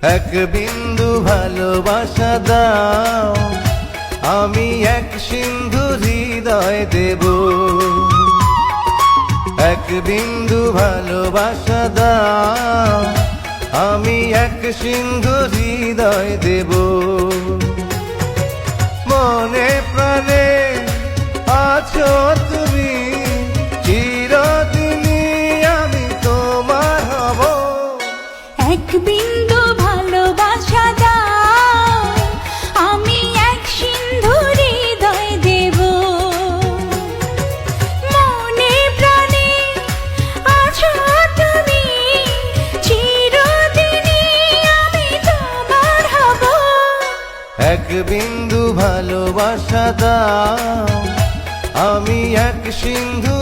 এক বিন্দু ভালোবাসা দাও, আমি এক সিন্ধু হৃদয় দেব। এক বিন্দু ভালোবাসা দাও, আমি এক সিন্ধু হৃদয় দেব। মনে প্রাণে আছো তুমি, চিরদিনই আমি তোমার হব। এক বিন্দু ভালোবাসা দাও, আমি এক সিন্ধু হৃদয় দেব। মনে প্রাণে আছো তুমি, চিরদিনই আমি তোমার হব। এক বিন্দু ভালোবাসা দাও, আমি এক সিন্ধু